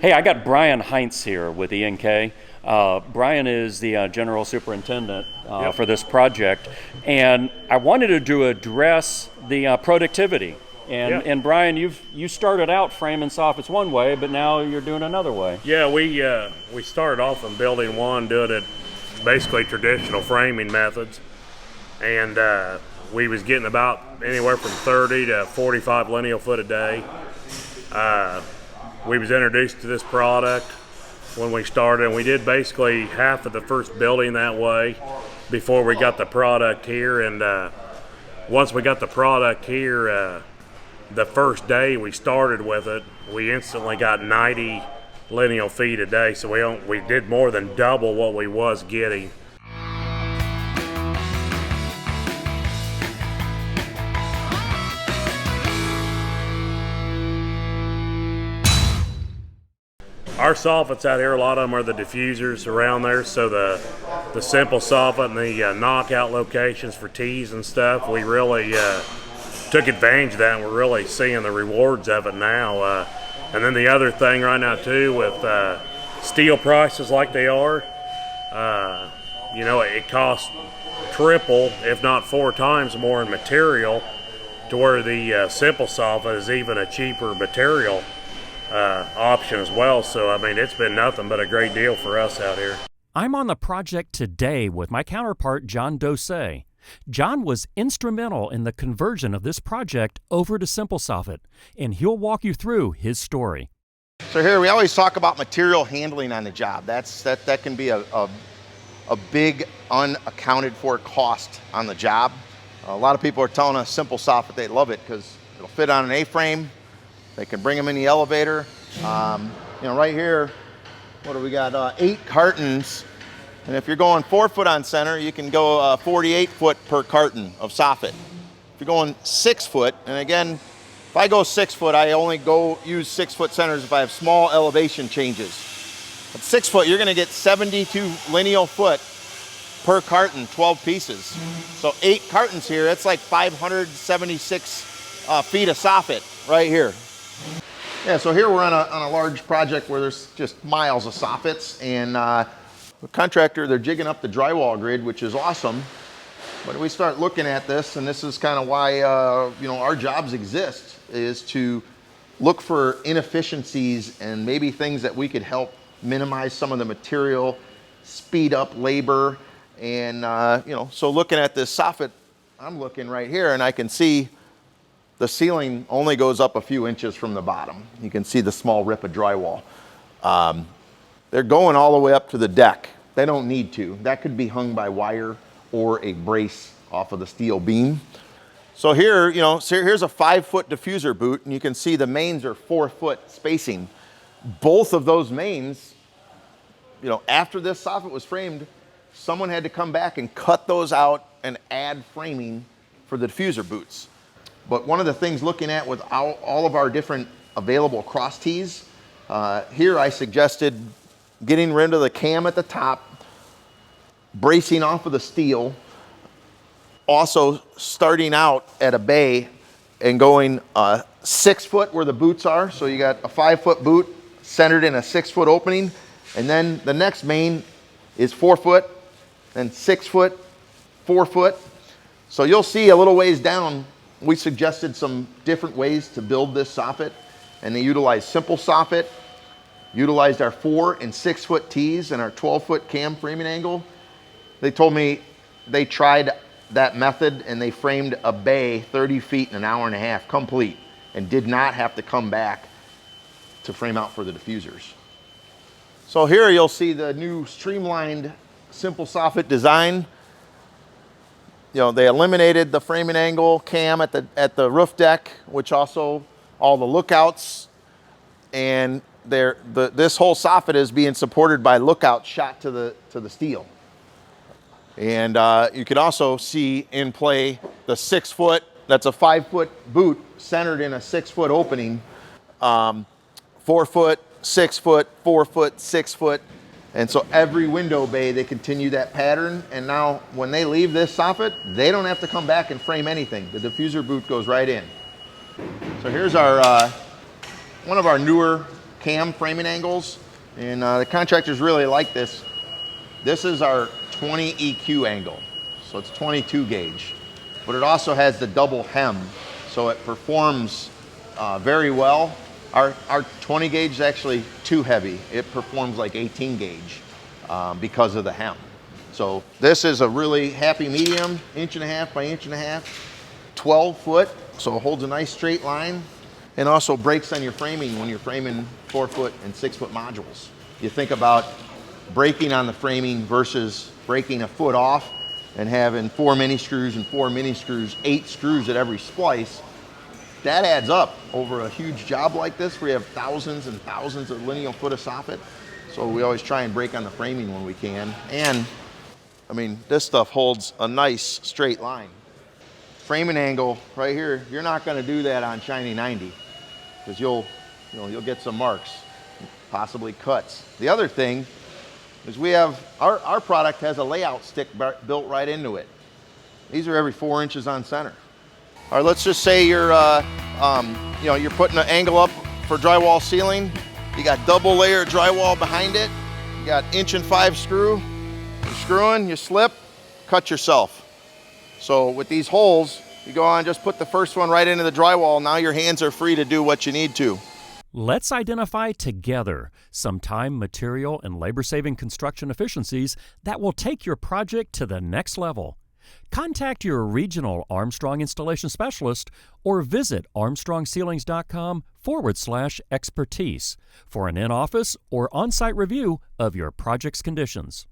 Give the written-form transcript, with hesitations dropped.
Hey, I got Brian Heinz here with ENK. Brian is the general superintendent for this project, and I wanted to address the productivity. And Brian, you started out framing soffits one way, but now you're doing another way. Yeah, we started off in building one, doing it basically traditional framing methods, and we was getting about anywhere from 30 to 45 lineal foot a day. We was introduced to this product when we started, and we did basically half of the first building that way before we got the product here. And once we got the product here, the first day we started with it, we instantly got 90 lineal feet a day. So we did more than double what we was getting. Our soffits out here, a lot of them are the diffusers around there, so the simple soffit and the knockout locations for tees and stuff, we really took advantage of that, and we're really seeing the rewards of it now. And then the other thing right now too, with steel prices like they are, it costs triple, if not 4 times more in material, to where the simple soffit is even a cheaper material option as well. So I mean, it's been nothing but a great deal for us out here. I'm on the project today with my counterpart John Dosay. John was instrumental in the conversion of this project over to SIMPLESOFFIT, and he'll walk you through his story. So here we always talk about material handling on the job. That can be a big unaccounted for cost on the job. A lot of people are telling us SIMPLESOFFIT, they love it because it'll fit on an A-frame. They can bring them in the elevator. Right here, what do we got? 8 cartons. And if you're going 4 foot on center, you can go 48 foot per carton of soffit. If you're going 6 foot, and again, if I go 6 foot, I only use 6 foot centers if I have small elevation changes. At 6 foot, you're gonna get 72 lineal foot per carton, 12 pieces. So 8 cartons here, that's like 576 feet of soffit right here. Yeah, so here we're on a large project where there's just miles of soffits, and the contractor, they're jigging up the drywall grid, which is awesome. But we start looking at this, and this is kind of why our jobs exist, is to look for inefficiencies and maybe things that we could help minimize some of the material, speed up labor, and so looking at this soffit, I'm looking right here, and I can see the ceiling only goes up a few inches from the bottom. You can see the small rip of drywall. They're going all the way up to the deck. They don't need to. That could be hung by wire or a brace off of the steel beam. So here, here's a 5 foot diffuser boot, and you can see the mains are 4 foot spacing. Both of those mains, after this soffit was framed, someone had to come back and cut those out and add framing for the diffuser boots. But one of the things looking at with all of our different available cross tees, here I suggested getting rid of the KAM at the top, bracing off of the steel, also starting out at a bay and going 6 foot where the boots are. So you got a 5 foot boot centered in a 6 foot opening, and then the next main is 4 foot, then 6 foot, 4 foot. So you'll see a little ways down, we suggested some different ways to build this soffit, and they utilized SIMPLESOFFIT, utilized our 4 and 6 foot tees and our 12 foot KAM framing angle. They told me they tried that method and they framed a bay 30 feet in an hour and a half complete and did not have to come back to frame out for the diffusers. So here you'll see the new streamlined SIMPLESOFFIT design. They eliminated the framing angle KAM at the roof deck, which also all the lookouts, and this whole soffit is being supported by lookouts shot to the steel. And you can also see in play the 6 foot, that's a 5 foot boot centered in a 6 foot opening, 4 foot, 6 foot, 4 foot, 6 foot. And so every window bay, they continue that pattern. And now when they leave this soffit, they don't have to come back and frame anything. The diffuser boot goes right in. So here's our one of our newer KAM framing angles, and the contractors really like this. This is our 20 EQ angle, so it's 22 gauge, but it also has the double hem, so it performs very well. Our 20 gauge is actually too heavy. It performs like 18 gauge because of the hem. So this is a really happy medium, 1.5 by 1.5, 12 foot, so it holds a nice straight line, and also breaks on your framing when you're framing 4 foot and 6 foot modules. You think about breaking on the framing versus breaking a foot off and having 4 mini screws and 4 mini screws, 8 screws at every splice. That adds up over a huge job like this where you have thousands and thousands of lineal foot of soffit. So we always try and break on the framing when we can. And I mean, this stuff holds a nice straight line. Framing angle right here, you're not gonna do that on shiny 90 because you'll get some marks, possibly cuts. The other thing is we have, our product has a layout stick built right into it. These are every 4 inches on center. All right, let's just say you're putting an angle up for drywall ceiling. You got double layer drywall behind it. You got 1.5 inch screw. You're screwing, you slip, cut yourself. So with these holes, you go on, just put the first one right into the drywall. Now your hands are free to do what you need to. Let's identify together some time, material, and labor-saving construction efficiencies that will take your project to the next level. Contact your regional Armstrong installation specialist or visit armstrongceilings.com/expertise for an in-office or on-site review of your project's conditions.